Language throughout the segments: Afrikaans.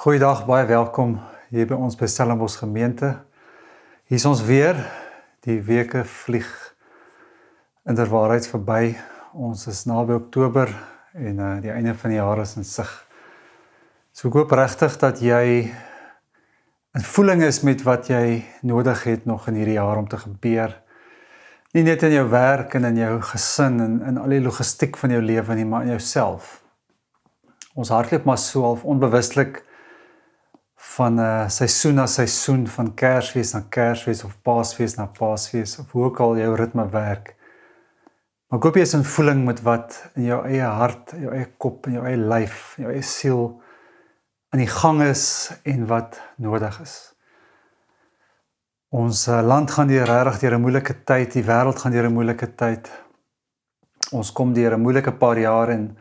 Goeiedag, baie welkom hier by ons by Stellenbosch gemeente. Hier is ons weer, die weke vlieg inderwaarheid verby. Ons is naby Oktober en die einde van die jaar is in sig. So ek hoop regtig dat jy in voeling is met wat jy nodig het nog in hierdie jaar om te gebeur. Nie net in jou werk en in jou gesin en in al die logistiek van jou lewe nie, maar in jouself. Ons hardloop maar so half onbewustelik van seisoen na seisoen, van Kersfees na Kersfees of Paasfees na Paasfees, of hoe ook al jou ritme werk. Maar ek hoop jy is in voeling met wat in jou eie hart, jou eie kop, in jou eie lyf, jou eie siel aan die gang is en wat nodig is. Ons land gaan regtig deur 'n moeilike tyd, die wêreld gaan deur 'n moeilike tyd. Ons kom deur 'n moeilike paar jaar en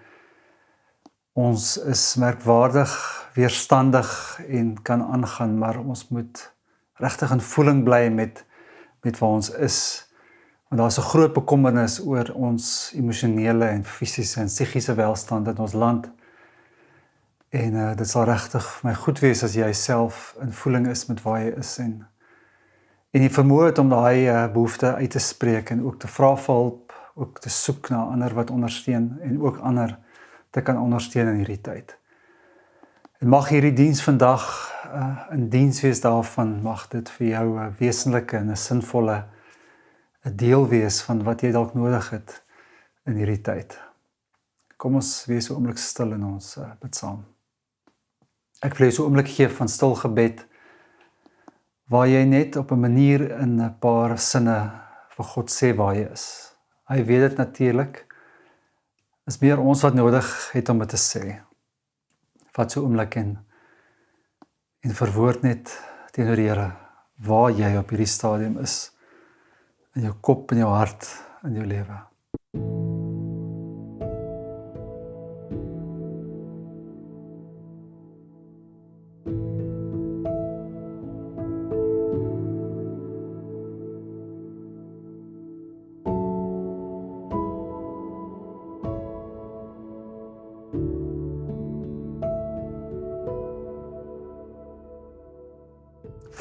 ons is merkwaardig weerstandig en kan aangaan, maar ons moet regtig in voeling bly met waar ons is. Want daar is 'n groot bekommernis oor ons emosionele en fisiese en psigiese welstand in ons land. En dit sal regtig vir my goed wees as jy self in voeling is met waar jy is en jy vermoë het om daai behoefte uit te spreek en ook te vra vir hulp, ook te soek na ander wat ondersteun en ook ander te kan ondersteun in hierdie tyd. En mag hierdie diens vandag in diens wees daarvan, mag dit vir jou 'n wesenlike en 'n sinvolle 'n deel wees van wat jy dalk nodig het in hierdie tyd. Kom ons wees so oomblik stil in ons bid saam. Ek wil jou so oomblik gee van stil gebed, waar jy net op 'n manier in 'n paar sinne vir God sê waar jy is. Hy weet dit natuurlik. Is meer ons wat nodig het om dit te sê. Vat so oomblik en verwoord net teenoor die Here waar jy op hierdie stadium is, in jou kop, in jou hart, in jou lewe.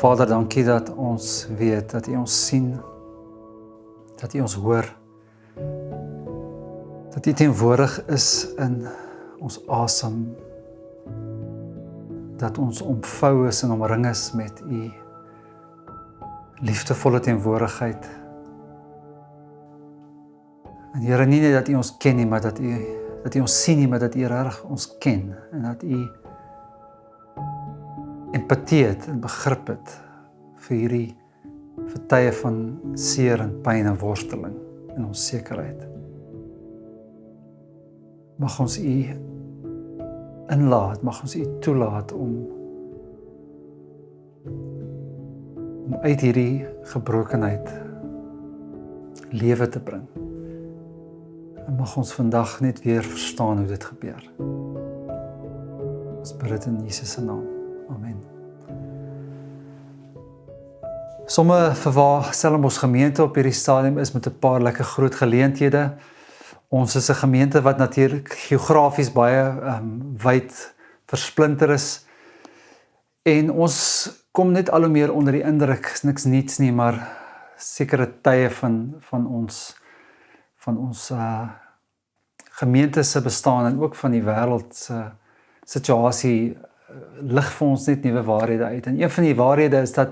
Vader, dankie dat ons weet, dat U ons sien, dat U ons hoor, dat U teenwoordig is in ons asem, dat ons omvou is en omring is met U liefdevolle teenwoordigheid. En Here, nie net dat U ons ken nie, maar dat U ons sien nie, maar dat U regtig ons ken en dat U empatie het en begrip het vir hierdie tye van seer en pyn en worsteling en onsekerheid. Mag ons U inlaat, mag ons U toelaat om uit hierdie gebrokenheid lewe te bring. En mag ons vandag net weer verstaan hoe dit gebeur. Ons bid dit in Jesus se naam. Amen. Somme vir waar Stellenbosch gemeente op hierdie stadium is met 'n paar lekker groot geleenthede. Ons is 'n gemeente wat natuurlik geografies baie wyd versplinter is. En ons kom net al hoe meer onder die indruk, niks niets nie, maar sekere tye van ons gemeente se bestaan en ook van die wêreld se situasie lig vir ons net nuwe waarhede uit. En een van die waarhede is dat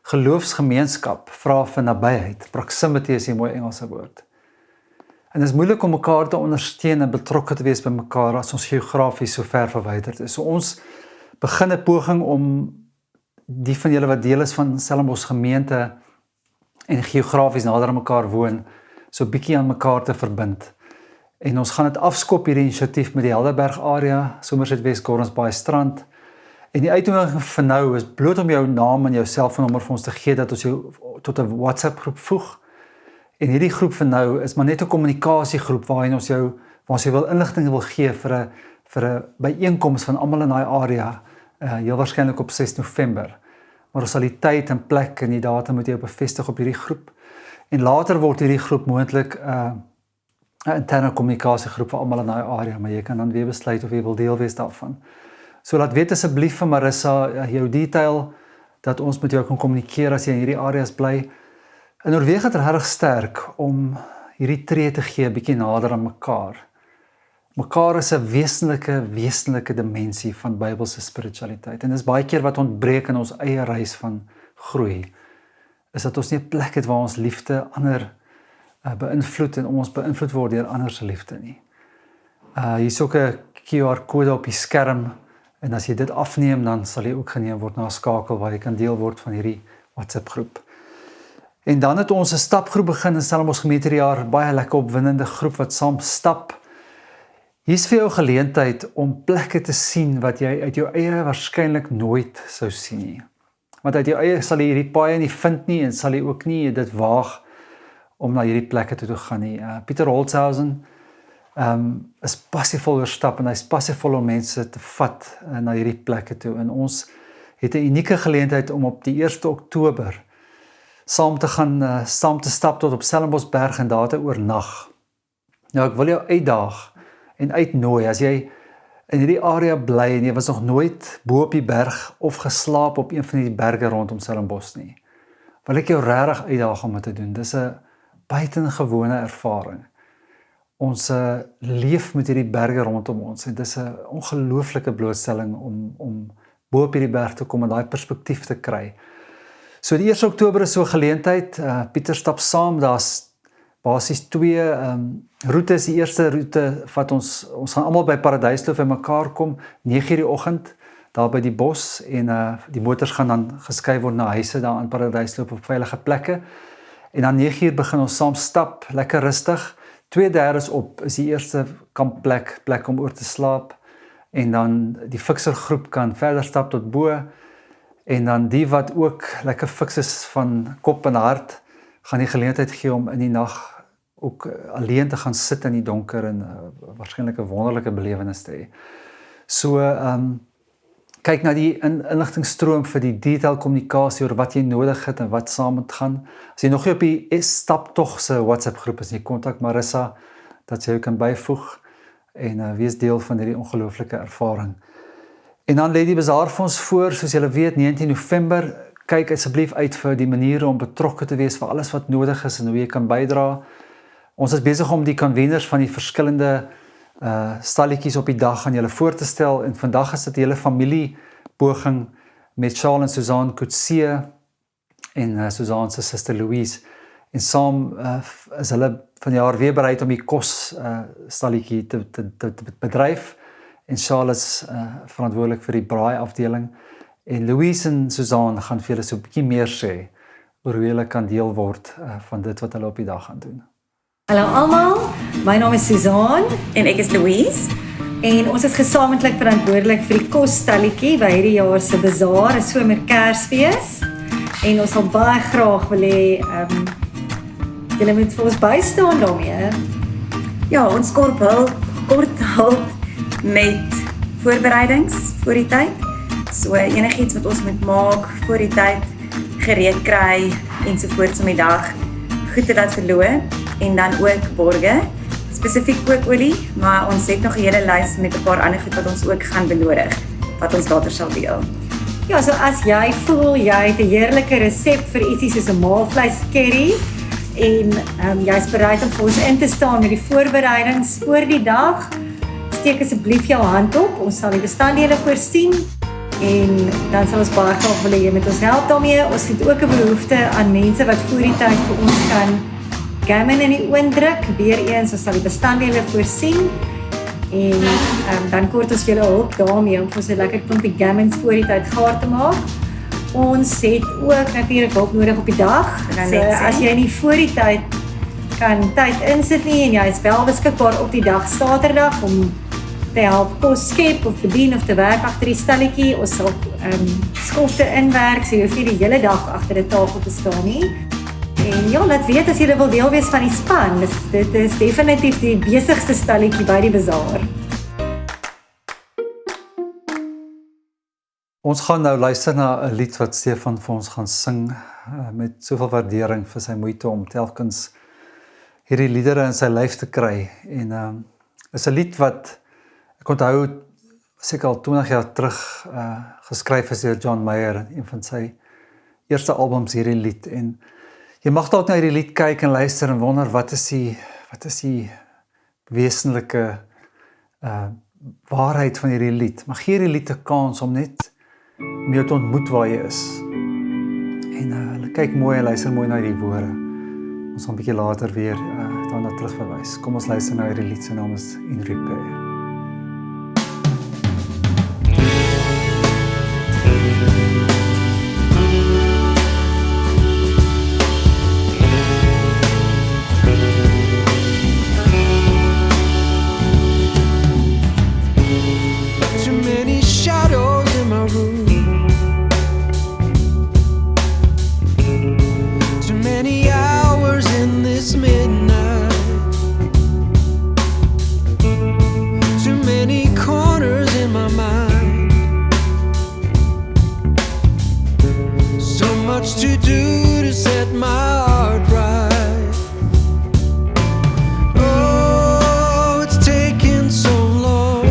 geloofsgemeenskap vra vir nabyheid. Proximity is 'n mooi Engelse woord. En dit is moeilik om mekaar te ondersteun en betrokke te wees by mekaar as ons geografies so ver verwyderd is. So ons begin 'n poging om die van julle wat deel is van Stellenbosch gemeente en geografies nader aan mekaar woon, so bietjie aan mekaar te verbind. En ons gaan dit afskop hierdie inisiatief met die Helderberg area, Somerset West, Gordons Bay Strand. En die uitnodiging vir nou is bloot om jou naam en jou selfoonnommer vir ons te gee, dat ons jou tot 'n WhatsApp groep voeg. En hierdie groep vir nou is maar net 'n kommunikasiegroep waarin ons jou wil inligting wil gee vir 'n byeenkoms van almal in daai area, heel waarskynlik op 6 November. Maar ons sal die tyd en plek en die datum moet jy bevestig op hierdie groep. En later word hierdie groep moontlik 'n interne kommunikasiegroep vir almal in daai area, maar jy kan dan weer besluit of jy wil deel wees daarvan. So laat weet asseblief vir Marissa jou detail, dat ons met jou kan kommunikeer as jy in hierdie areas bly. En oorweeg het regtig sterk om hierdie tree te gee, bietjie nader aan mekaar. Mekaar is 'n wesenlike dimensie van Bybelse spiritualiteit. En dis baie keer wat ontbreek in ons eie reis van groei, is dat ons nie 'n plek het waar ons liefde ander beïnvloed en ons beïnvloed word deur ander se liefde nie. Hier is ook 'n QR-kode op die skerm, en as jy dit afneem, dan sal jy ook geneem word na 'n skakel waar jy kan deel word van hierdie WhatsApp-groep. En dan het ons 'n stapgroep begin in Stellenbosch gemeente hierdie jaar, baie lekker opwindende groep wat saam stap. Hier's vir jou geleentheid om plekke te sien wat jy uit jou eie waarskynlik nooit sou sien nie. Want uit jou eie sal jy hierdie paaie nie vind nie, en sal jy ook nie dit waag om na hierdie plekke toe te gaan nie. Pieter Holtzhausen is passievol oor stap, en hy's passievol om mense te vat na hierdie plekke toe. En ons het 'n unieke geleentheid om op die 1 Oktober saam te stap tot op Stellenboschberg en daar te oornag. Nou, ek wil jou uitdaag en uitnooi, as jy in hierdie area bly en jy was nog nooit bo op die berg of geslaap op een van die berge rondom Stellenbosch nie, wil ek jou regtig uitdaag om dit te doen. Dis 'n buitengewone ervaring. Ons leef met hierdie berge rondom ons, en dis 'n ongelooflike blootstelling om bo op hierdie berg te kom en daai perspektief te kry. So die 1 Oktober is so 'n geleentheid, Pieter stap saam, daar's basies 2 roetes. Die eerste roete vat ons gaan almal by Paradyskloof by mekaar kom, 9:00 die oggend, daar by die bos, en die motors gaan dan geskuif word na huise daar aan Paradyskloof op veilige plekke, en dan 9:00 begin ons saam stap, lekker rustig. 2/3 op is die eerste kampplek om oor te slaap, en dan die fiksergroep kan verder stap tot bo, en dan die wat ook lekker fiks is van kop en hart, gaan die geleentheid gee om in die nag ook alleen te gaan sit in die donker, en waarskynlik 'n wonderlike belewenis te hê. So, kyk na die inligtingstroom vir die detail kommunikasie oor wat jy nodig het en wat saam moet gaan. As jy nog nie op die staptog se WhatsApp groep is nie, kontak Marissa, dat sy jou kan byvoeg, en wees deel van hierdie ongelooflike ervaring. En dan lê die bazaar vir ons voor, soos julle weet, 19 November, kyk asseblief uit vir die maniere om betrokke te wees vir alles wat nodig is en hoe jy kan bydra. Ons is besig om die conveners van die verskillende stalletjies op die dag aan julle voor te stel, en vandag is dit 'n hele familiepoging met Charles en Suzanne Coetzee en Suzanne se suster Louise, en saam is hulle vanjaar weer bereid om die kos stalletjie te bedryf, en Charles is verantwoordelik vir die braai afdeling, en Louise en Suzanne gaan vir julle so 'n bietjie meer sê oor hoe julle kan deel word van dit wat hulle op die dag gaan doen. Hallo almal, my naam is Suzanne en ek is Louise. En ons is gesamentlik verantwoordelik vir die kosstalletjie by hierdie jaar se bazaar, 'n somer Kersfees. En ons sal baie graag wil hê julle moet vir ons bystaan daarmee. Ja, ons kort hulp met voorbereidings voor die tyd. So enigiets wat ons moet maak voor die tyd, gereed kry ensovoorts om die dag goed te laat verloor, en dan ook borge, spesifiek kookolie, maar ons het nog 'n hele lys met 'n paar ander goed wat ons ook gaan benodig, wat ons later sal deel. Ja, so as jy voel jy het 'n heerlike resep vir ietsie soos 'n maalvleis curry, en jy's bereid om vir ons in te staan met die voorbereidings voor die dag, steek asseblief jou hand op, ons sal die bestanddele voorsien, en dan sal ons baie graag wil hê jy met ons help daarmee. Ons het ook 'n behoefte aan mense wat voor die tyd vir ons kan gammon in die oond druk. Weereens, ons sal die bestanddele voorsien, en dan kort ons julle hulp daarmee om vir ons 'n lekker klompie gammons voor die tyd gaar te maak. Ons het ook natuurlik hulp nodig op die dag. So as jy nie voor die tyd kan tyd insit nie, en jy is wel beskikbaar op die dag Saterdag om te help kos skep of bedien of te werk agter die stalletjie, ons sal skofte inwerk, so jy hoef nie die hele dag agter 'n tafel te staan nie. En ja, laat weet as jy wil deel wees van die span. Dit is definitief die besigste stalletjie by die bazaar. Ons gaan nou luister na 'n lied wat Stefan vir ons gaan sing, met soveel waardering vir sy moeite om telkens hierdie liedere in sy lyf te kry. En is 'n lied wat ek onthou seker al 20 jaar terug geskryf is deur John Mayer, een van sy eerste albums hierdie lied, en jy mag dalk na hierdie lied kyk en luister en wonder wat is die wesenlike waarheid van hierdie lied, maar gee hierdie lied 'n kans om jou te ontmoet waar jy is. En hulle kyk mooi en luister mooi na die woorde. Ons gaan 'n bietjie later weer daarna terugverwys. Kom ons luister na hierdie lied, sy naam is In Repair. Too many shadows in my room. Too many hours in this midnight. Too many corners in my mind. So much to do to set my heart right. Oh, it's taken so long.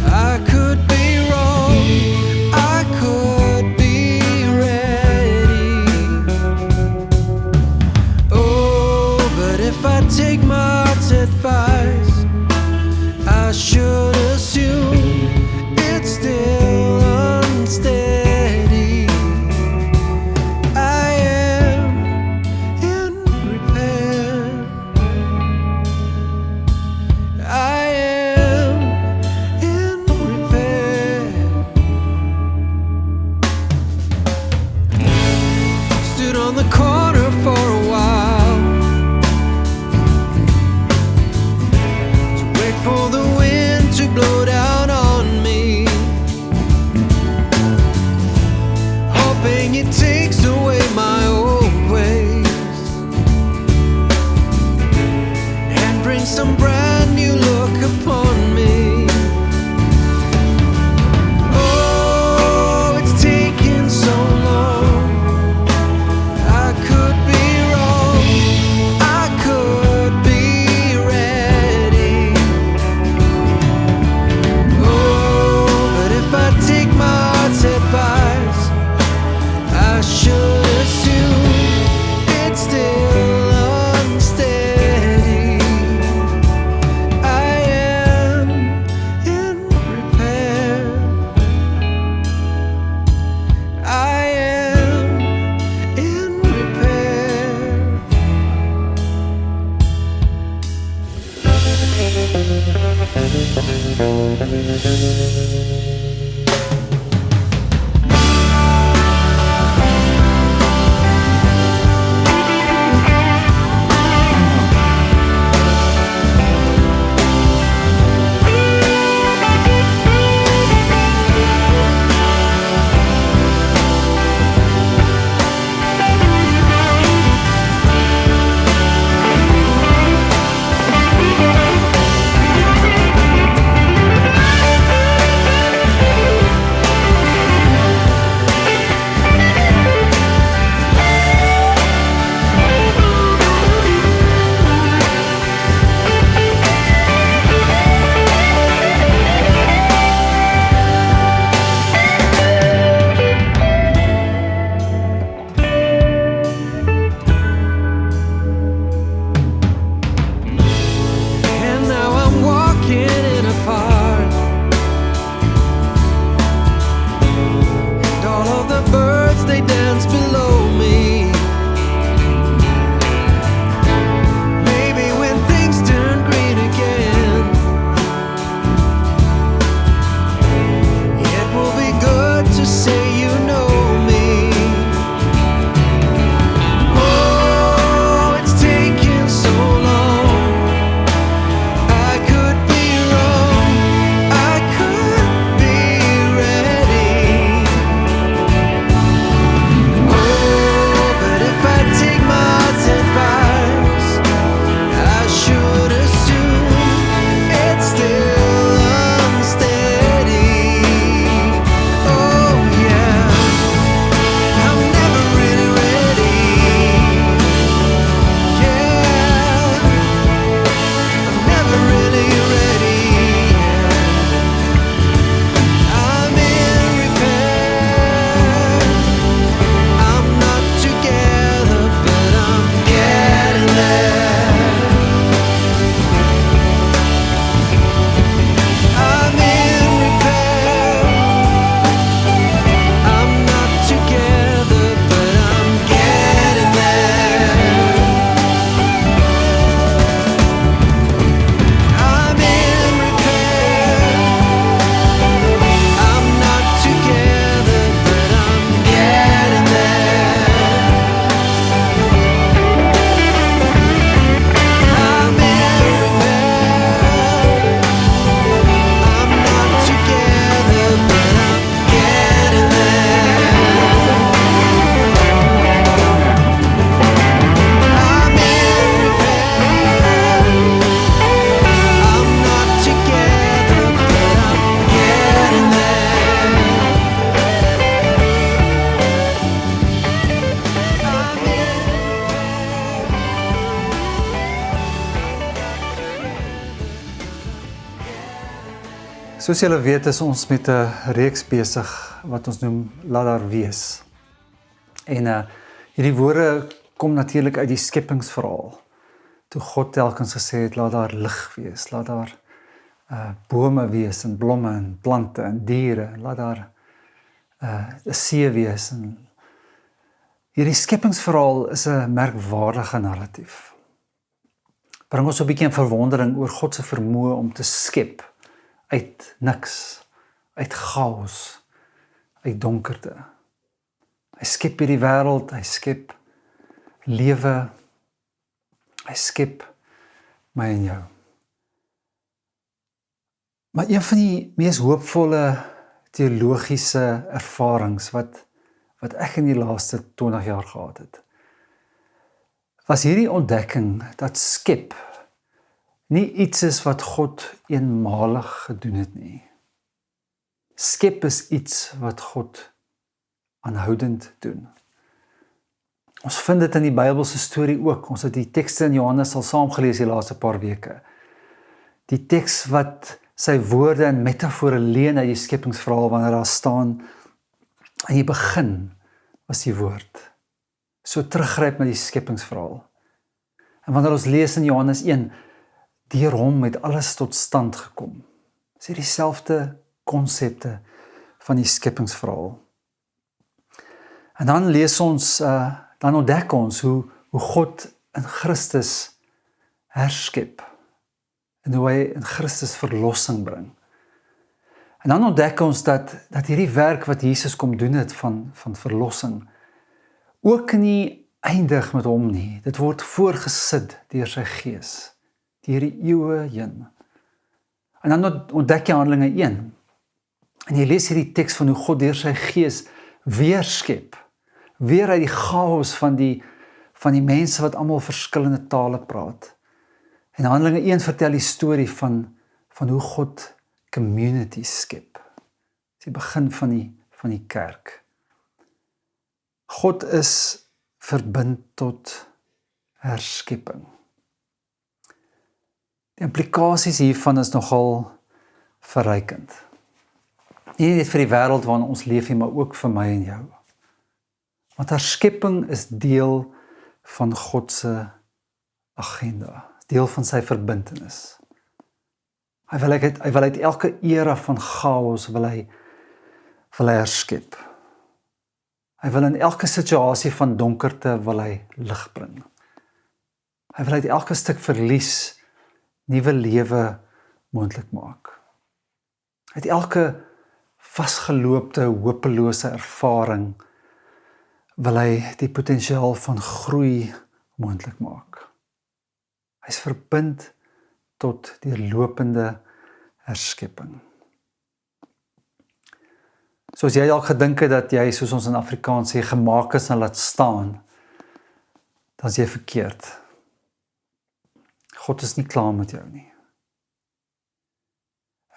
I could be wrong, I could be ready. Oh, but if I take my heart's advice, I should assume it's still unsteady. Soos julle weet is ons met 'n reeks besig wat ons noem Laat daar wees. En hierdie woorde kom natuurlik uit die skepingsverhaal. Toe God telkens gesê het, laat daar lig wees, laat daar bome wees en blomme en plante en diere, laat daar 'n see wees. En hierdie skepingsverhaal is 'n merkwaardige narratief. Bring ons 'n bietjie in verwondering oor God se vermoë om te skep uit niks, uit chaos, uit donkerte. Hy skep hierdie wêreld, hy skep lewe, hy skep my en jou. Maar een van die mees hoopvolle teologiese ervarings wat ek in die laaste 20 jaar gehad het, was hierdie ontdekking dat skep nie iets is wat God eenmalig gedoen het nie. Skep is iets wat God aanhoudend doen. Ons vind dit in die Bybelse storie ook. Ons het die tekste in Johannes al saam gelees die laaste paar weke. Die teks wat sy woorde en metafore leen uit die skepingsverhaal wanneer daar staan, in die begin was die woord. So teruggryp met die skepingsverhaal. En wanneer ons lees in Johannes 1, deur hom het alles tot stand gekom. Dis dieselfde konsepte van die skepingsverhaal. En dan lees ons, dan ontdek ons hoe God in Christus herskep. En hoe hy in Christus verlossing bring. En dan ontdek ons dat hierdie werk wat Jesus kom doen het van verlossing, ook nie eindig met hom nie. Dit word voorgesit deur sy gees, deur die eeue heen. En dan ontdek jy Handelinge 1. En jy lees hierdie teks van hoe God deur sy gees weer skep, weer uit die chaos van die mense wat almal verskillende tale praat. En Handelinge 1 vertel die storie van hoe God communities skep. Dis die begin van die kerk. God is verbind tot herskepping. Die implikasies hiervan is nogal verrykend. Nie net vir die wêreld waarin ons leef nie, maar ook vir my en jou. Want herskepping is deel van God se agenda, deel van sy verbintenis. Hy wil uit elke era van chaos wil hy herskep. Hy wil in elke situasie van donkerte wil hy lig bring. Hy wil uit elke stuk verlies nuwe lewe moontlik maak. Uit elke vasgeloopte, hopelose ervaring wil hy die potensiaal van groei moontlik maak. Hy is verbind tot deurlopende herskepping. Soos jy dalk gedink het dat jy, soos ons in Afrikaans sê, gemaak is en laat staan, dan is jy verkeerd. God is nie klaar met jou nie.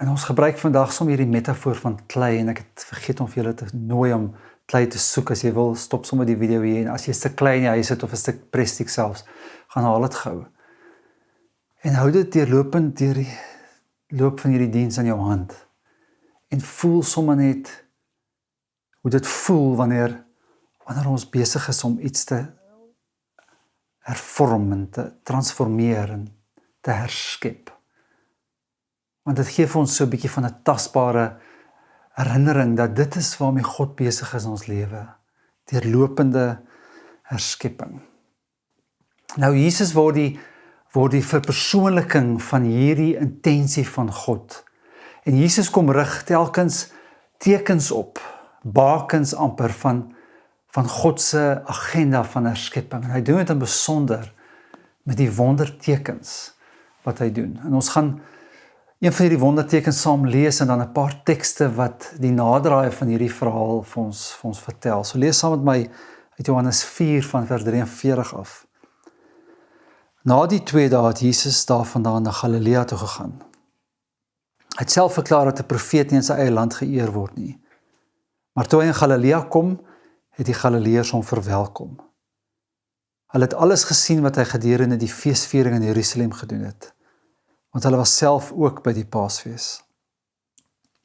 En ons gebruik vandag soms hierdie metafoor van klei, en ek het vergeet om vir julle te nooi om klei te soek. As jy wil, stop sommer die video hier, en as jy 'n stuk klei in die huis het, of 'n stuk plastiek selfs, gaan haal dit gou. En hou dit deurlopend deur die loop van hierdie diens in jou hand. En voel sommer net hoe dit voel wanneer ons besig is om iets te hervorm en te transformeer en te herskep. Want dit gee vir ons so 'n bietjie van 'n tasbare herinnering dat dit is waarmee God besig is in ons lewe. Deurlopende herskepping. Nou Jesus word die verpersoonliking van hierdie intensie van God. En Jesus kom rig telkens tekens op, bakens amper van God se agenda van herskepping. En hy doen dit in besonder met die wondertekens wat hy doen. En ons gaan een van hierdie wondertekens saam lees en dan 'n paar tekste wat die naderdraai van hierdie verhaal vir ons vertel. So lees saam met my uit Johannes 4 van vers 43 af. Na die 2 dae het Jesus daarvandaan na Galilea toe gegaan. Hy het self verklaar dat 'n profeet nie in sy eie land geëer word nie. Maar toe hy in Galilea kom, het die Galileërs hom verwelkom. Hulle het alles gesien wat hy gedurende die feesviering in Jerusalem gedoen het, want hulle was self ook by die Paasfees.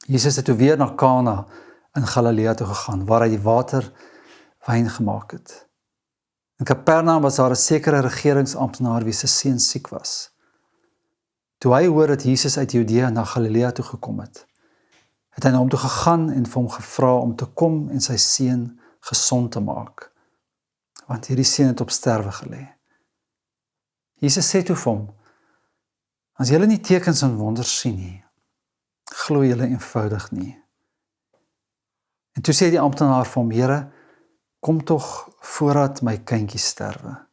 Jesus het toe weer na Kana in Galilea toe gegaan, waar hy die water wyn gemaak het. In Kapernaum was daar 'n sekere regeringsamptenaar wie se seun siek was. Toe hy hoor dat Jesus uit Judea na Galilea toe gekom het, het hy na hom toe gegaan en vir hom gevra om te kom en sy seun gesond te maak, want hierdie seun het op sterwe gelê. Jesus sê toe vir hom, as julle nie tekens en wonders sien nie, glo julle eenvoudig nie. En toe sê die amptenaar vir hom, Here, kom tog voordat my kindjie sterwe.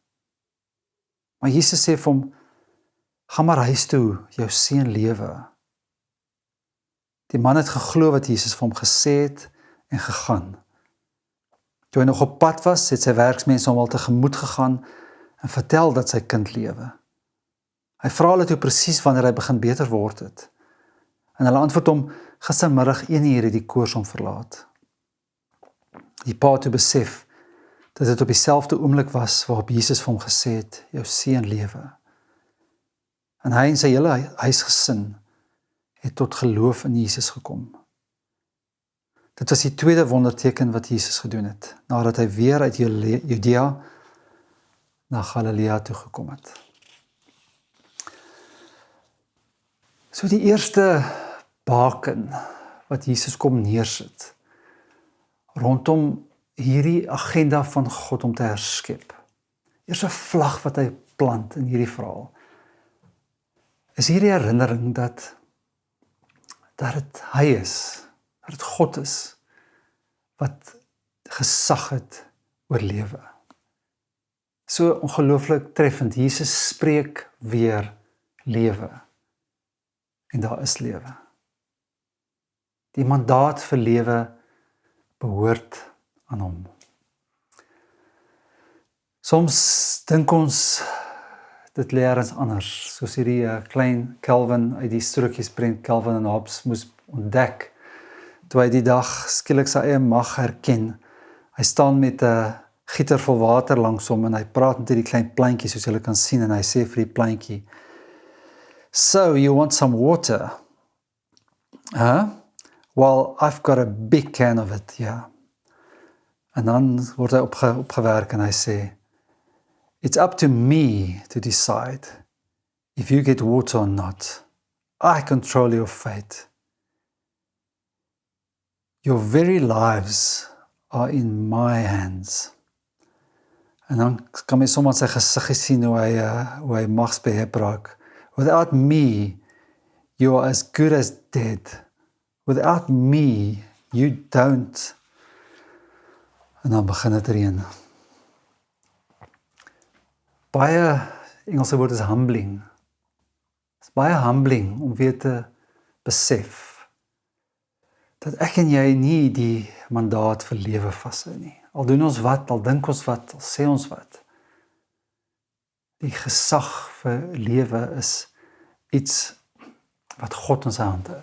Maar Jesus sê vir hom, gaan maar huis toe, jou seun lewe. Die man het geglo wat Jesus vir hom gesê het en gegaan. Toe hy nog op pad was, het sy werksmense hom al tegemoet gegaan en vertel dat sy kind lewe. Hy vra hulle toe presies wanneer hy begin beter word het. En hulle antwoord hom, gistermiddag 1:00 het die koors hom verlaat. Die pa toe besef dat dit op dieselfde oomblik was waarop Jesus vir hom gesê het, jou seun lewe. En hy en sy hele huisgesin het tot geloof in Jesus gekom. Dit was die tweede wonderteken wat Jesus gedoen het, nadat hy weer uit Judea na Galilea toe gekom het. So die eerste baken wat Jesus kom neersit, rondom hierdie agenda van God om te herskep. Eers 'n vlag wat hy plant in hierdie verhaal, is hierdie herinnering dat dit hy is, dat dit God is, wat gesag het oor lewe. So ongelooflik treffend, Jesus spreek weer lewe, en daar is lewe. Die mandaat vir lewe behoort aan hom. Soms dink ons, dit lê ergens anders, soos hierdie klein Calvin uit die strokiesprent Calvin en Hobbes moes ontdek, toe hy die dag skielik sy eie mag herken. Hy staan met 'n gieter vol water langs hom en hy praat met hierdie klein plantjie soos julle kan sien en hy sê vir die plantjie, "So you want some water? Huh? Well, I've got a big can of it, yeah." En dan word hy opgewerk en hy sê, "It's up to me to decide if you get water or not. I control your fate. Your very lives are in my hands." En dan kan my sommer sy gesiggie sien hoe hy magsbehep raak. "Without me, you are as good as dead. Without me, you don't." En dan begin dit reën. Baie Engelse woord is humbling. Het is baie humbling om weer te besef dat ek en jy nie die mandaat vir lewe vashou nie. Al doen ons wat, al dink ons wat, al sê ons wat. Die gesag vir lewe is iets wat God in sy hand hou.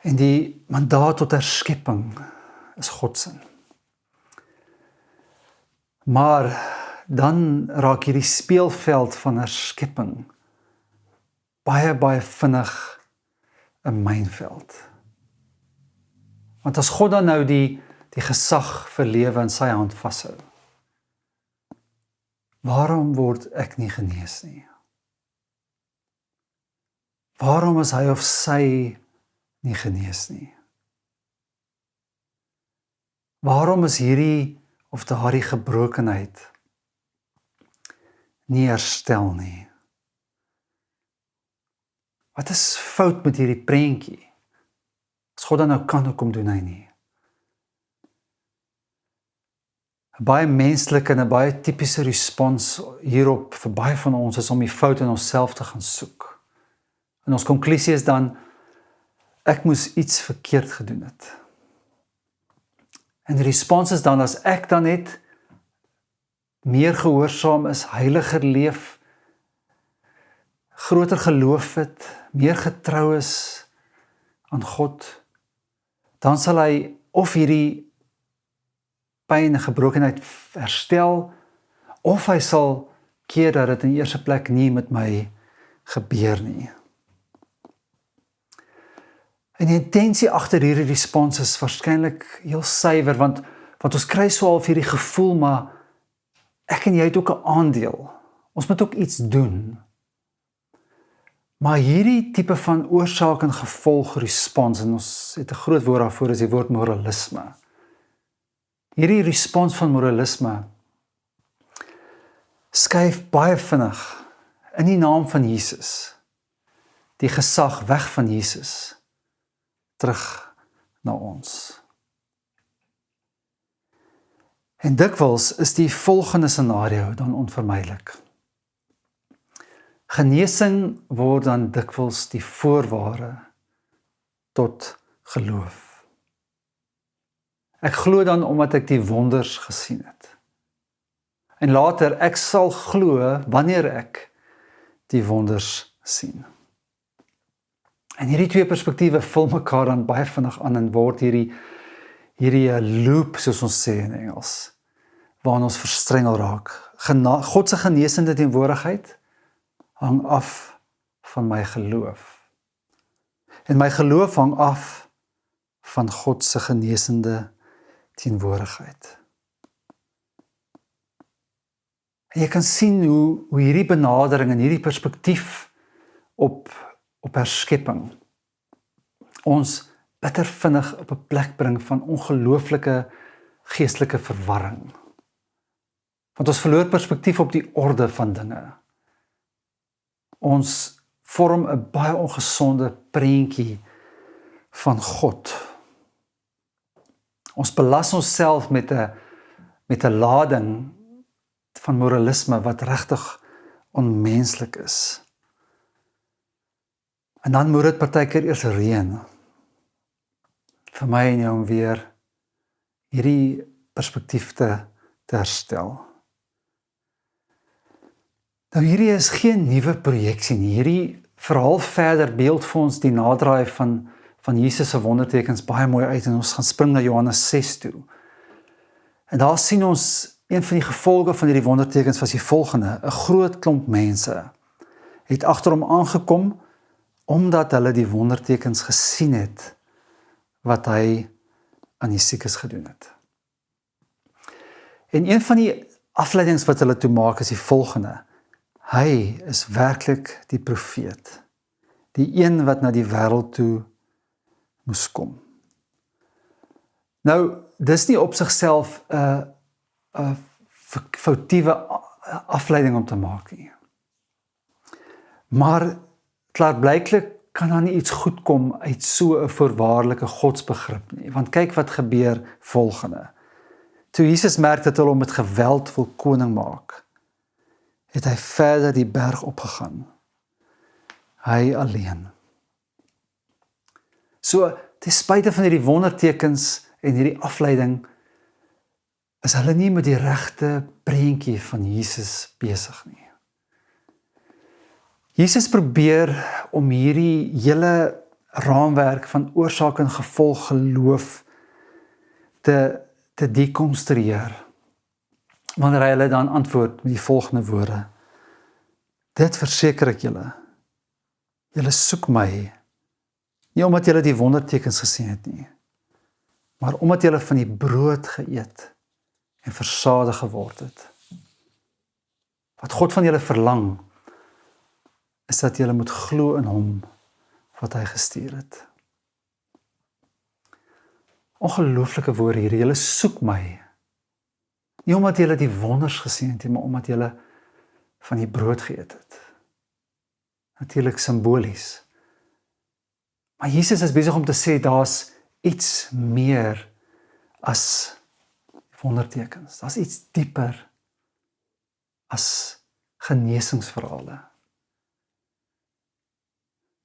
En die mandaat tot herskepping is God se. Maar dan raak hierdie speelveld van herskepping baie vinnig 'n mynveld. Want as God dan nou die gesag vir lewe in sy hand vashou, waarom word ek nie genees nie? Waarom is hy of sy nie genees nie? Waarom is hierdie of daardie gebrokenheid nie herstel nie? Wat is fout met hierdie prentjie? As God dan nou kan, hoekom doen hy nie? 'n Baie menslike en 'n baie tipiese respons hierop vir baie van ons is om die fout in onsself te gaan soek. En ons konklusie is dan, ek moes iets verkeerd gedoen het. En die respons is dan, as ek dan net meer gehoorsaam is, heiliger leef, groter geloof het, meer getrou is aan God, dan sal hy of hierdie pyn en gebrokenheid herstel, of hy sal keer dat dit in die eerste plek nie met my gebeur nie. En die intensie agter hierdie respons is waarskynlik heel suiwer, want ons kry so half hierdie gevoel, maar ek en jy het ook 'n aandeel. Ons moet ook iets doen. Maar hierdie tipe van oorsaak en gevolg respons, en ons het 'n groot woord daarvoor, is die woord moralisme. Hierdie respons van moralisme skuif baie vinnig in die naam van Jesus, die gesag weg van Jesus, terug na ons. En dikwels is die volgende scenario dan onvermydelik. Genesing word dan dikwels die voorwaarde tot geloof. Ek glo dan omdat ek die wonders gesien het. En later, ek sal glo wanneer ek die wonders sien. En hierdie twee perspektiewe vul mekaar dan baie vinnig aan en word hierdie loop, soos ons sê in Engels, waarin ons verstrengel raak. God se genesende teenwoordigheid hang af van my geloof. En my geloof hang af van God se genesende teenwoordigheid. En jy kan sien hoe hierdie benadering en hierdie perspektief op herskepping ons bitter vinnig op 'n plek bring van ongelooflike geestelike verwarring. Want ons verloor perspektief op die orde van dinge. Ons vorm 'n baie ongesonde prentjie van God. Ons belas onsself met 'n lading van moralisme wat regtig onmenslik is. En dan moet dit partykeer eers reën vir my en jou om weer hierdie perspektief te herstel. Nou hierdie is geen nuwe projeksie nie. Hierdie verhaal verder beeld vir ons die naderdraai van Jesus se wondertekens baie mooi uit, en ons gaan spring na Johannes 6 toe. En daar sien ons een van die gevolge van hierdie wondertekens was die volgende: 'n groot klomp mense het agter hom aangekom omdat hulle die wondertekens gesien het wat hy aan die siekes gedoen het. En een van die afleidings wat hulle toe maak is die volgende: hy is werklik die profeet, die een wat na die wêreld toe moes kom. Nou, dis nie op sigself 'n foutiewe afleiding om te maak nie. Maar klaarblyklik kan daar nie iets goed kom uit so 'n voorwaardelike godsbegrip nie. Want kyk wat gebeur volgende. Toe Jesus merk dat hulle hom met geweld wil koning maak, het hy verder die berg opgegaan. Hy alleen. So, ten spyte van hierdie wondertekens en hierdie afleiding, is hulle nie met die regte prentjie van Jesus besig nie. Jesus probeer om hierdie hele raamwerk van oorsaak en gevolg geloof te dekonstrueer, wanneer hy hulle dan antwoord met die volgende woorde: dit verseker ek julle soek my, nie omdat julle die wondertekens gesien het nie, maar omdat julle van die brood geëet en versadig geword het. Wat God van julle verlang, is dat julle moet glo in hom wat hy gestuur het. Ongelooflike woorde hier, julle soek my, nie omdat julle die wonders gesien het nie, maar omdat julle van die brood geëet het. Natuurlik simbolies. Maar Jesus is besig om te sê, daar's iets meer as wondertekens. Daar's iets dieper as genesingsverhale.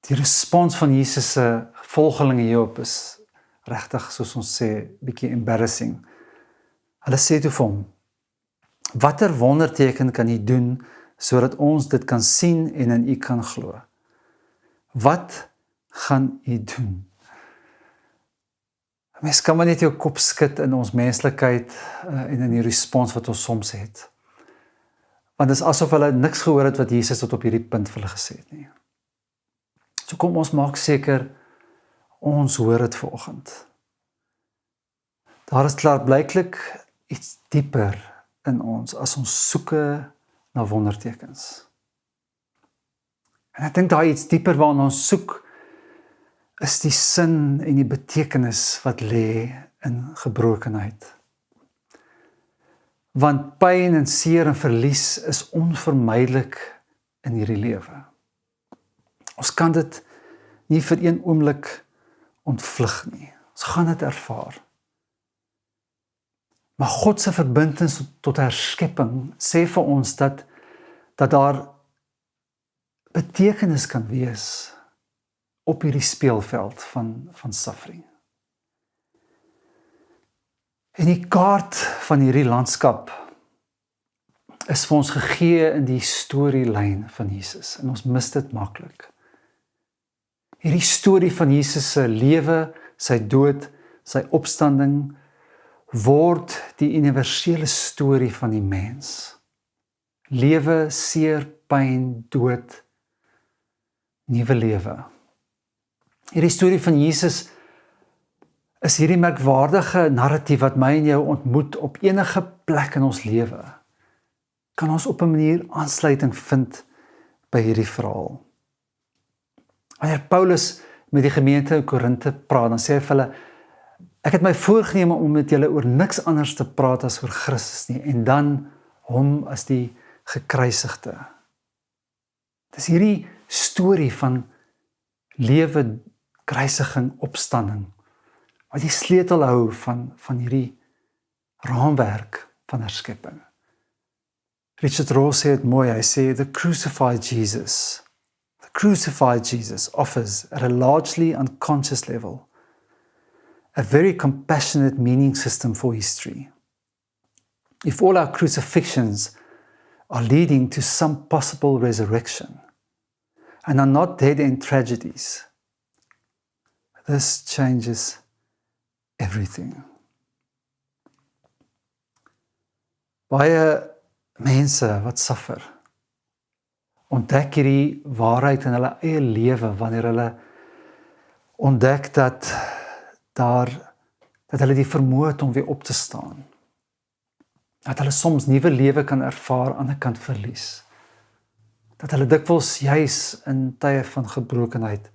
Die respons van Jesus se volgelinge hierop is regtig, soos ons sê, bietjie embarrassing. Hulle sê toe vir hom: watter wonderteken kan u doen sodat ons dit kan sien en in u kan glo? Wat gaan u doen? Mens kan maar net jou kop skud in ons menslikheid en in die respons wat ons soms het. Want dit is asof hulle niks gehoor het wat Jesus tot op hierdie punt vir hulle gesê het nie. So kom ons maak seker, Ons hoor dit vanoggend. Daar is klaarblyklik iets dieper in ons as ons soeke na wondertekens. En ek dink daai iets dieper waarna ons soek is die sin en die betekenis wat lê in gebrokenheid. Want pyn en seer en verlies is onvermydelik in hierdie lewe. Ons kan dit nie vir een oomblik ontvlug nie. Ons gaan dit ervaar. Maar God se verbintenis tot herskepping sê vir ons dat daar betekenis kan wees op hierdie speelveld van suffering. En die kaart van hierdie landskap is vir ons gegee in die storielyn van Jesus en ons mis dit maklik. Hierdie storie van Jesus se lewe, sy dood, sy opstanding word die universele storie van die mens. Lewe, seer, pyn, dood, nuwe lewe. Hierdie storie van Jesus is hierdie merkwaardige narratief wat my en jou ontmoet op enige plek in ons lewe. Kan ons op 'n manier aansluiting vind by hierdie verhaal. Wanneer Paulus met die gemeente in Korinthe praat, dan sê hy vir hulle, ek het my voorgenem om met julle oor niks anders te praat as oor Christus nie, en dan hom as die gekruisigde. Dis hierdie storie van lewe, kruisiging, opstanding, wat die sleutel hou van hierdie raamwerk van herskepping. Richard Rohr sê dit mooi, hy sê, the crucified Jesus offers, at a largely unconscious level, a very compassionate meaning system for history. If all our crucifixions are leading to some possible resurrection, and are not dead-end tragedies, this changes everything. Baie mense wat suffer, ontdek hierdie waarheid in hulle eie lewe wanneer hulle ontdek dat hulle die vermoë het om weer op te staan. Dat hulle soms nuwe lewe kan ervaar, aan die ander kant verlies. Dat hulle dikwels juis in tye van gebrokenheid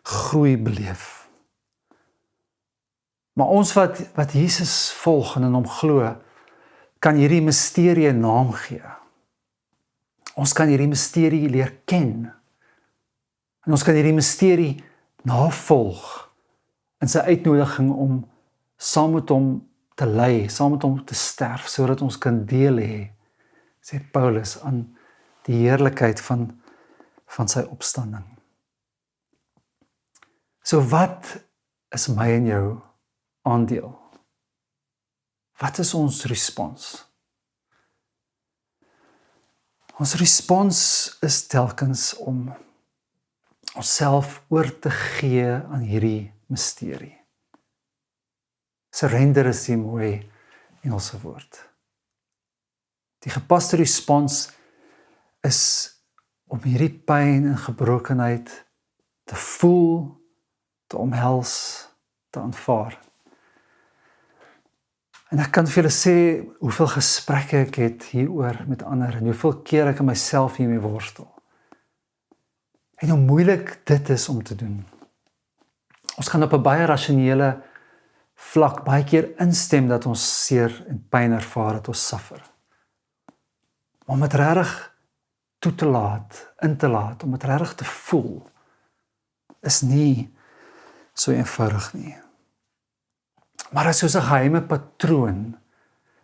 groei beleef. Maar ons wat Jesus volg en in hom glo, kan hierdie misterie 'n naam gee. Ons kan hierdie misterie leer ken. En ons kan hierdie misterie navolg in sy uitnodiging om saam met hom te ly, saam met hom te sterf, sodat ons kan deel hê, sê Paulus, aan die heerlikheid van sy opstanding. So wat is my en jou aandeel? Wat is ons respons? Ons respons is telkens om onsself oor te gee aan hierdie misterie. Surrender is die mooi Engelse woord. Die gepaste respons is om hierdie pyn en gebrokenheid te voel, te omhels, te aanvaar. En ek kan vir julle sê hoeveel gesprekke ek het hieroor met ander en hoeveel keer ek in myself hiermee worstel. En hoe moeilik dit is om te doen. Ons gaan op 'n baie rasionele vlak baie keer instem dat ons seer en pyn ervaar, dat ons suffer. Maar om dit regtig toe te laat, in te laat, om dit regtig te voel, is nie so eenvoudig nie. Maar dit is soos 'n geheime patroon.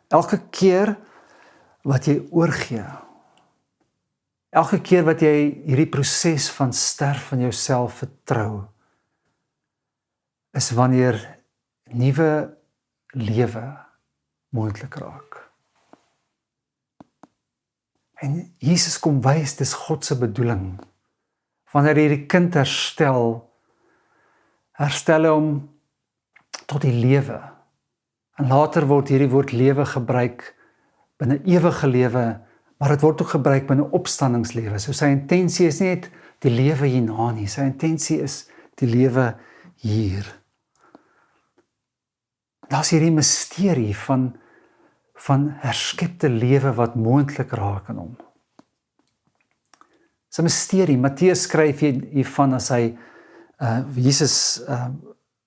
Elke keer wat jy oorgee, elke keer wat jy hierdie proses van sterf van jouself vertrou, is wanneer nuwe lewe moontlik raak. En Jesus kom wys, dis God se bedoeling. Wanneer hierdie kind herstel hom tot die lewe. En later word hierdie woord lewe gebruik binne ewige lewe, maar dit word ook gebruik binne opstandingslewe. So sy intensie is nie net die lewe hierna nie, sy intensie is die lewe hier. Daar's hierdie misterie van herskepte lewe wat moontlik raak in hom. Dis 'n misterie. Matteus skryf hiervan as hy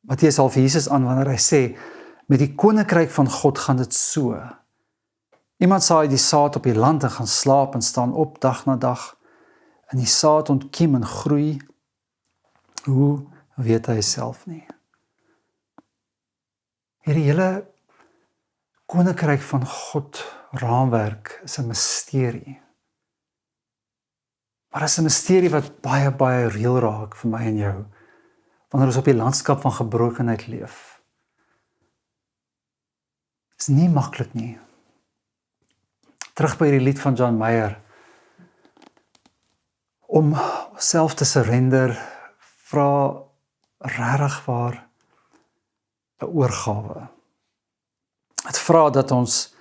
Matteus haal vir Jesus aan wanneer hy sê, met die koninkryk van God gaan dit so. Iemand saai die saad op die land en gaan slaap en staan op dag na dag, en die saad ontkiem en groei. Hoe weet hy self nie? Hierdie hele koninkryk van God raamwerk is 'n misterie. Maar dit is 'n misterie wat baie, baie reël raak vir my en jou, wanneer ons op die landskap van gebrokenheid leef. Dit is nie maklik nie. Terug by die lied van John Mayer, om self te surrender, vra regtig waar 'n oorgawe. Het vra dat ons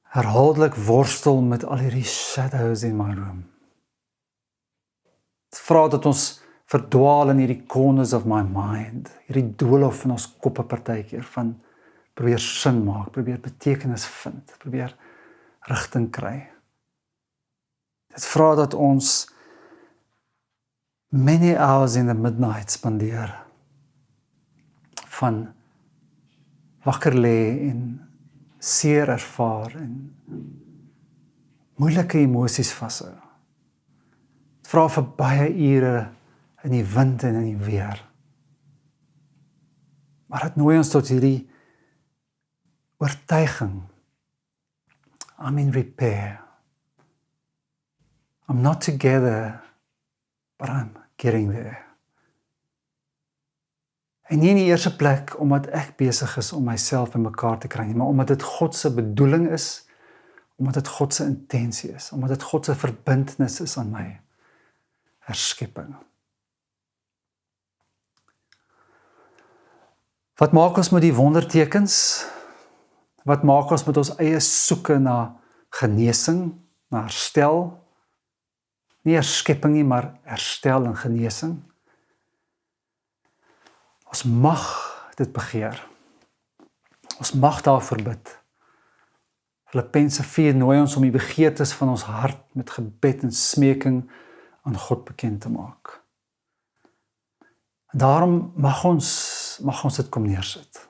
herhaaldelik worstel met al hierdie shadows in my room. Het vra dat ons verdwaal in hierdie corners of my mind, hierdie doolhof in ons koppe partykeer, van probeer sin maak, probeer betekenis vind, probeer rigting kry. Dit vra dat ons many hours in the midnight spandeer, van wakker lê en seer ervaar en moeilike emosies vashou. Dit vra vir baie ure in die wind en in die weer. Maar dit nooi ons tot hierdie oortuiging. I'm in repair. I'm not together, but I'm getting there. En nie in die eerste plek omdat ek besig is om myself in mekaar te kry nie, maar omdat dit God se bedoeling is, omdat dit God se intensie is, omdat dit God se verbintenis is aan my herskepping. Wat maak ons met die wondertekens? Wat maak ons met ons eie soeke na genesing, na herstel? Nie herskepping nie, maar herstel en genesing. Ons mag dit begeer. Ons mag daarvoor bid. Filippense 4 nooi ons om die begeertes van ons hart met gebed en smeking aan God bekend te maak. En daarom mag ons dit kom neersit.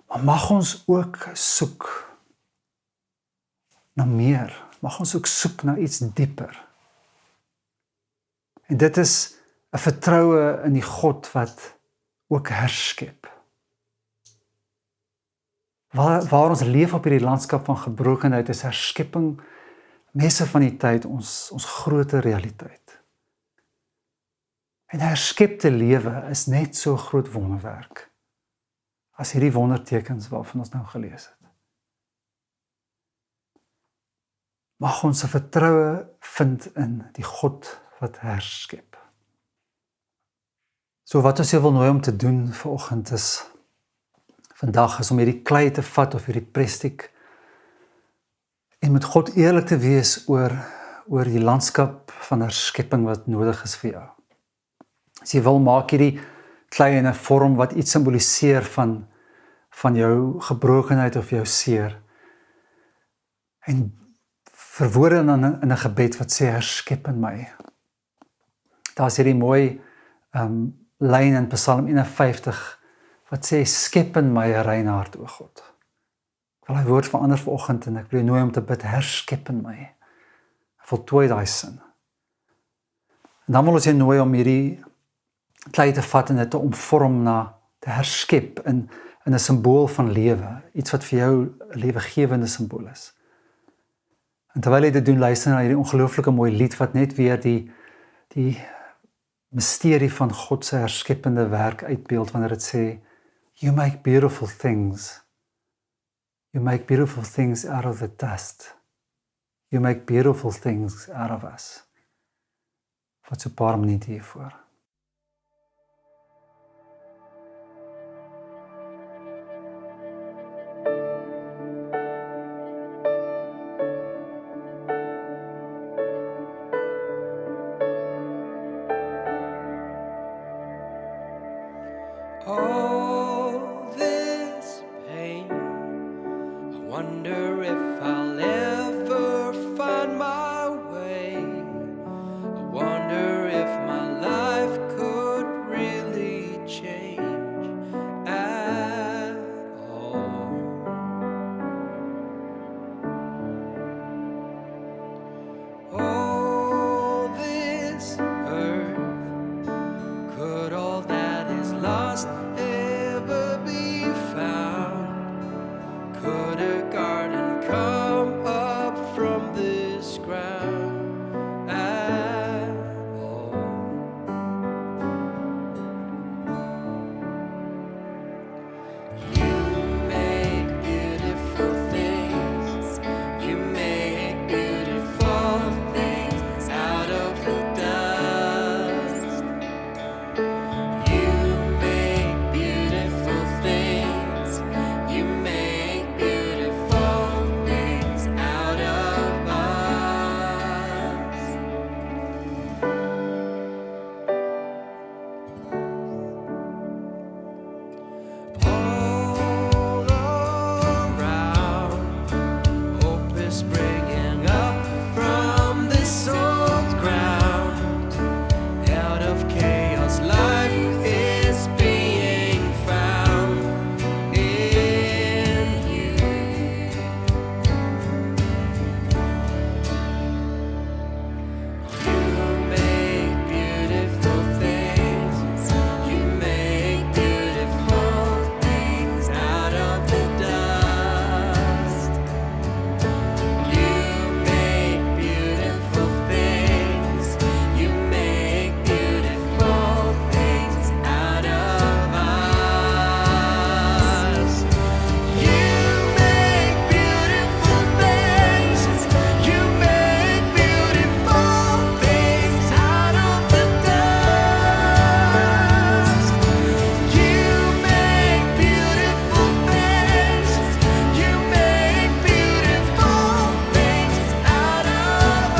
Maar mag ons ook soek na meer. Mag ons ook soek na iets dieper. En dit is 'n vertroue in die God wat ook herskep. Waar ons leef op hierdie landskap van gebrokenheid is herskepping meeste van die tyd ons groter realiteit. En herskepte lewe is net so groot wonderwerk as hierdie wondertekens waarvan ons nou gelees het. Mag ons 'n vertroue vind in die God wat herskep. So wat ons jou wil nooi om te doen vanoggend is, vandag is om hierdie klei te vat of hierdie plastiek en met God eerlik te wees oor die landskap van herskepping wat nodig is vir jou. As jy wil, maak hierdie klei in 'n vorm wat iets simboliseer van jou gebrokenheid of jou seer. En verwoord in 'n gebed wat sê, herskep in my. Daar is hierdie mooi lyn in Psalm 51 wat sê, skep in my 'n rein hart, o God. Ek wil die woord verander vanoggend en ek wil jou nooi om te bid, herskep in my. Voltooi daai sin. En dan wil ons jou nooi om hierdie klei te vat en dit te omvorm te herskep in 'n simbool van lewe, iets wat vir jou 'n lewegewende simbool is. En terwyl jy dit doen, luister na hierdie ongelooflike mooi lied wat net weer die misterie van God se herskeppende werk uitbeeld wanneer dit sê, you make beautiful things. You make beautiful things out of the dust. You make beautiful things out of us. Wat so 'n paar minute hiervoor. All this pain, I wonder if I'll ever find my way. I wonder if my life could really change at all. All this earth, could all that is lost ever be found? Could a garden come up from this ground at all? You make beautiful things. You make beautiful things out of the dust. You make beautiful things. You make beautiful things out of us. All around, hope is springing up from this old ground. Out of chaos, life is being found in you. You make beautiful things. You make beautiful things out of the dust. You make beautiful things. You make beautiful things out of us. You make beautiful things. You make beautiful things out of the dust. You make beautiful things. You make beautiful things out of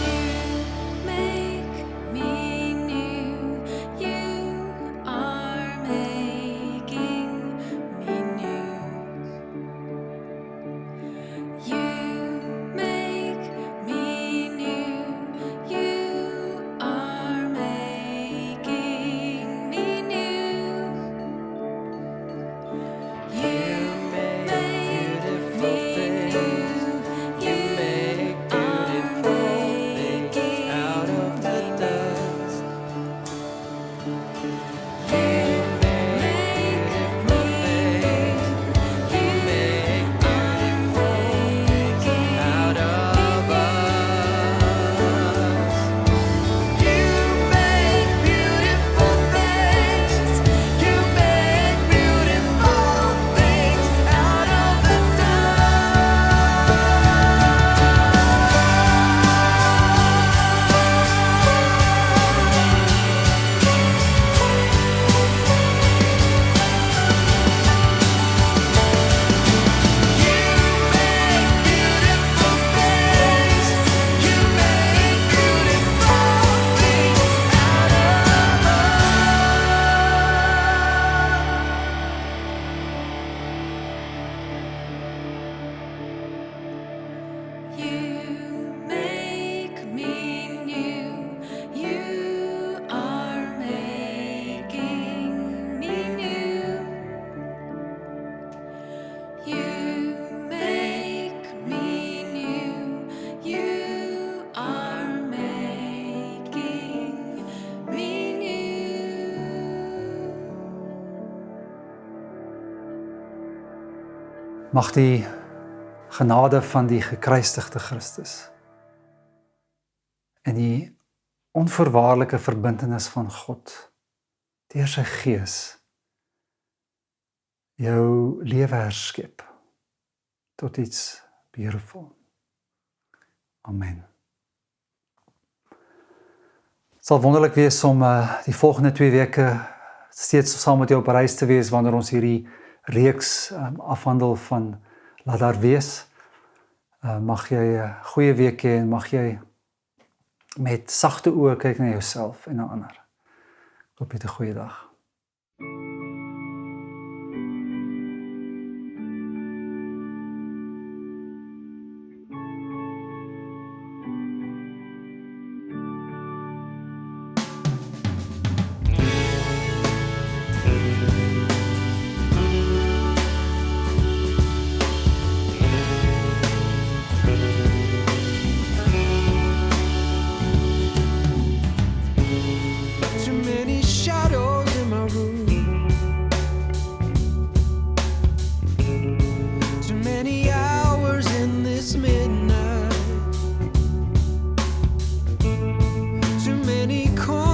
You make me new. You are making me new. You make me new. You are making me new. You make beautiful things. You make beautiful things out of the dust. You make beautiful things. You make beautiful things out of us. You make beautiful things. You make beautiful things out of the You make me new. You are making me new. You make me new. You are making me new. Mag die genade van die gekruisigde Christus en die onvoorwaardelike verbintenis van God deur sy Gees jou lewe herskep tot iets beautiful. Amen. Het sal wonderlik wees om die volgende 2 weke steeds saam met jou op reis te wees wanneer ons hierdie reeks afhandel van laat daar wees. Mag jy 'n goeie week hê en mag jy met sagte oë kyk na jouself en na ander. Ek hoop jy het 'n goeie dag. Too many shadows in my room. Too many hours in this midnight. Too many corners